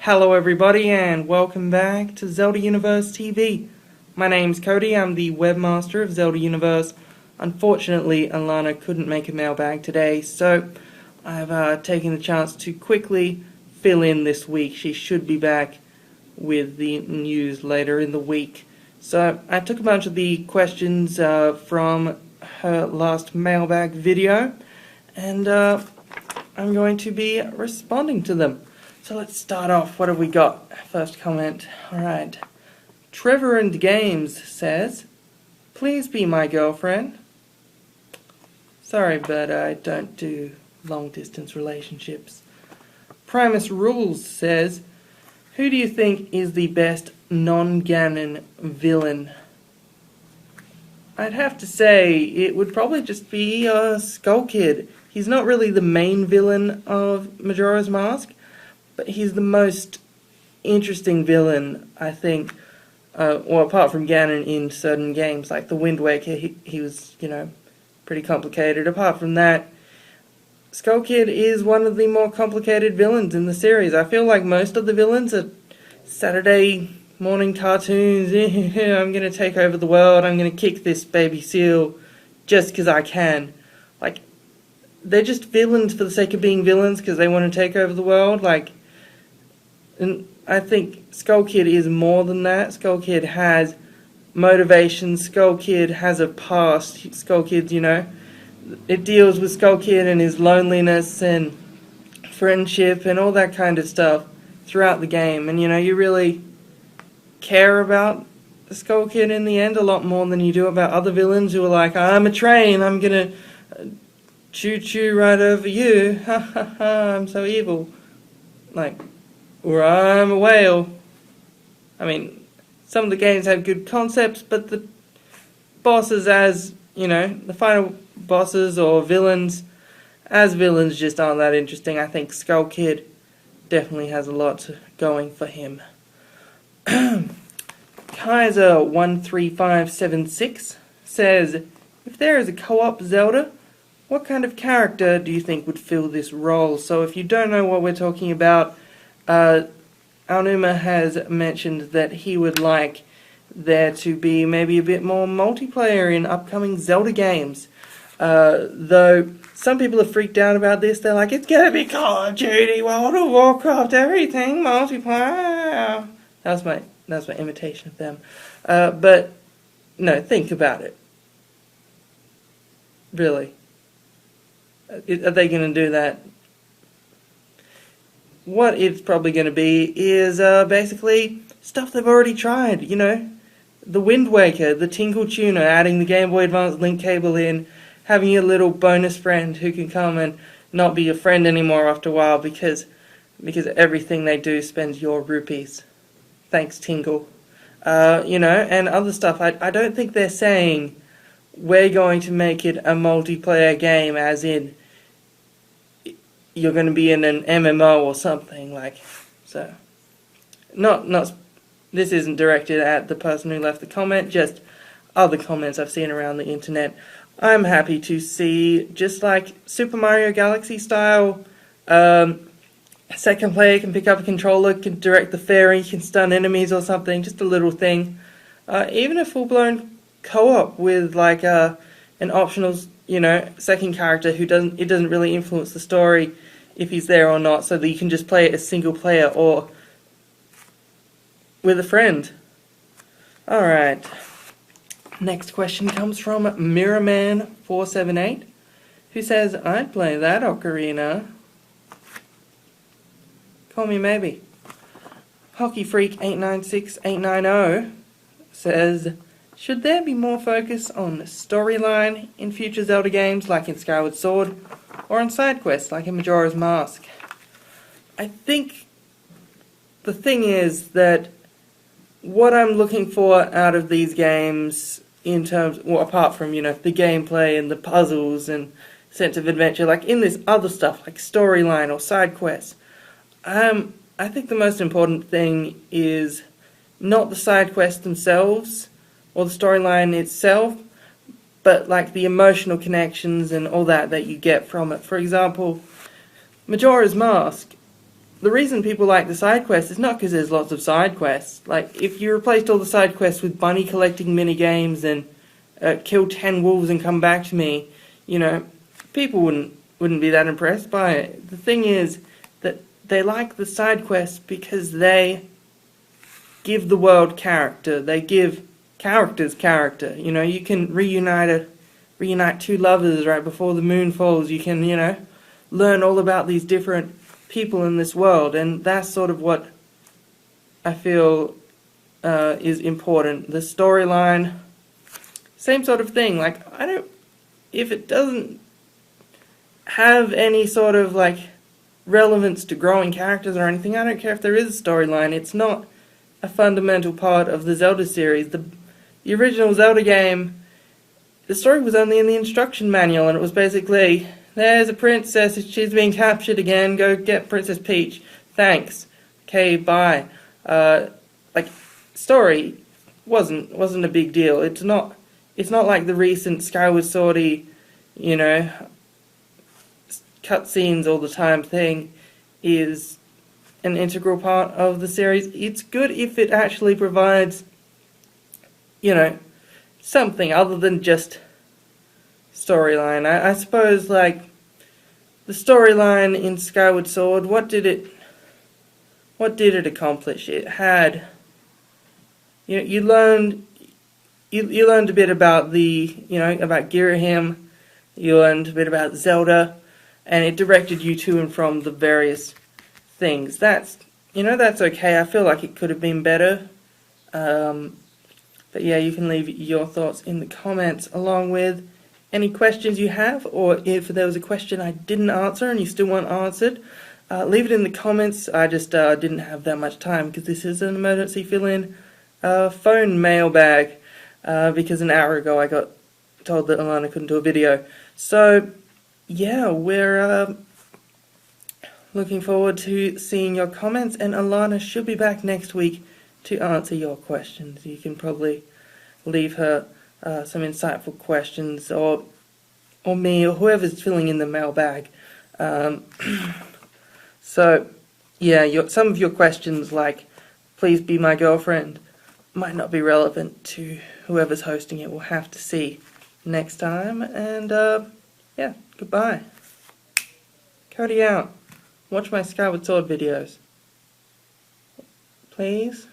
Hello everybody and welcome back to Zelda Universe TV. My name's Cody, I'm the webmaster of Zelda Universe. Unfortunately, Alanah couldn't make a mailbag today, so I've taken the chance to quickly fill in this week. She should be back with the news later in the week. So I took a bunch of the questions from her last mailbag video, and I'm going to be responding to them. So let's start off. What have we got? First comment. Alright. Trevor and Games says, "Please be my girlfriend." Sorry, but I don't do long-distance relationships. Primus Rules says, "Who do you think is the best non-Ganon villain?" I'd have to say it would probably just be Skull Kid. He's not really the main villain of Majora's Mask, but he's the most interesting villain, I think. Well, apart from Ganon in certain games, like the Wind Waker, he was, pretty complicated. Apart from that, Skull Kid is one of the more complicated villains in the series. I feel like most of the villains are Saturday morning cartoons. I'm going to take over the world. I'm going to kick this baby seal just because I can. Like, they're just villains for the sake of being villains because they want to take over the world. And I think Skull Kid is more than that. Skull Kid has motivation. Skull Kid has a past. Skull Kid, it deals with Skull Kid and his loneliness and friendship and all that kind of stuff throughout the game. And, you really care about the Skull Kid in the end a lot more than you do about other villains who are like, "I'm a train, I'm gonna choo-choo right over you. Ha ha ha, I'm so evil." Or "I'm a whale." I mean, some of the games have good concepts, but the bosses the final bosses or villains, as villains just aren't that interesting. I think Skull Kid definitely has a lot going for him. Kaiser13576 says, "If there is a co-op Zelda, what kind of character do you think would fill this role?" So if you don't know what we're talking about, Alanah has mentioned that he would like there to be maybe a bit more multiplayer in upcoming Zelda games. Though some people are freaked out about this. They're like, "It's gonna be Call of Duty, World of Warcraft, everything multiplayer." That's my imitation of them. But no, think about it. Really, are they going to do that? What it's probably going to be is basically stuff they've already tried. The Wind Waker, the Tingle Tuner, adding the Game Boy Advance link cable in, having a little bonus friend who can come and not be your friend anymore after a while because everything they do spends your rupees. Thanks, Tingle. And other stuff. I don't think they're saying we're going to make it a multiplayer game, as in you're going to be in an MMO or something so. Not. This isn't directed at the person who left the comment, just other comments I've seen around the internet. I'm happy to see, just like Super Mario Galaxy style, second player can pick up a controller, can direct the fairy, can stun enemies or something, just a little thing. Even a full-blown co-op with an optional, second character who doesn't really influence the story if he's there or not, so that you can just play it as single player or with a friend. Alright. Next question comes from Mirrorman478, who says, "I'd play that ocarina." Call me maybe. HockeyFreak896890 says, "Should there be more focus on storyline in future Zelda games like in Skyward Sword, or on side quests like in Majora's Mask?" I think the thing is that what I'm looking for out of these games, in terms, apart from, the gameplay and the puzzles and sense of adventure, in this other stuff, like storyline or side quests, I think the most important thing is not the side quests themselves, or the storyline itself, but the emotional connections and all that you get from it. For example, Majora's Mask the reason people like the side quests is not because there's lots of side quests. Like, if you replaced all the side quests with bunny collecting mini games and kill 10 wolves and come back to me, you know, people wouldn't be that impressed by it. The thing is that they like the side quests because they give the world character. They give characters character. You know, you can reunite two lovers right before the moon falls. You can, you know, learn all about these different people in this world, and that's sort of what I feel is important. The storyline, same sort of thing. Like, if it doesn't have any sort of like relevance to growing characters or anything, I don't care if there is a storyline. It's not a fundamental part of the Zelda series. The original Zelda game, the story was only in the instruction manual, and it was basically, there's a princess, she's being captured again, go get Princess Peach, thanks, okay, bye. Like, story wasn't a big deal. It's not like the recent Skyward Sword-y, you know, cutscenes all the time thing is an integral part of the series. It's good if it actually provides, you know, something other than just storyline. I suppose, like, the storyline in Skyward Sword, what did it accomplish? It had, you know, you learned a bit about about Girahim, you learned a bit about Zelda, and it directed you to and from the various things. That's okay. I feel like it could have been better. But yeah, you can leave your thoughts in the comments, along with any questions you have, or if there was a question I didn't answer and you still want answered, leave it in the comments. I just didn't have that much time because this is an emergency fill-in phone mailbag, because an hour ago I got told that Alanah couldn't do a video. So yeah, we're looking forward to seeing your comments, and Alanah should be back next week to answer your questions. You can probably leave her some insightful questions, or me, or whoever's filling in the mailbag. So yeah, some of your questions, like please be my girlfriend, might not be relevant to whoever's hosting it. We'll have to see next time. And yeah, goodbye. Cody out. Watch my Skyward Sword videos, please.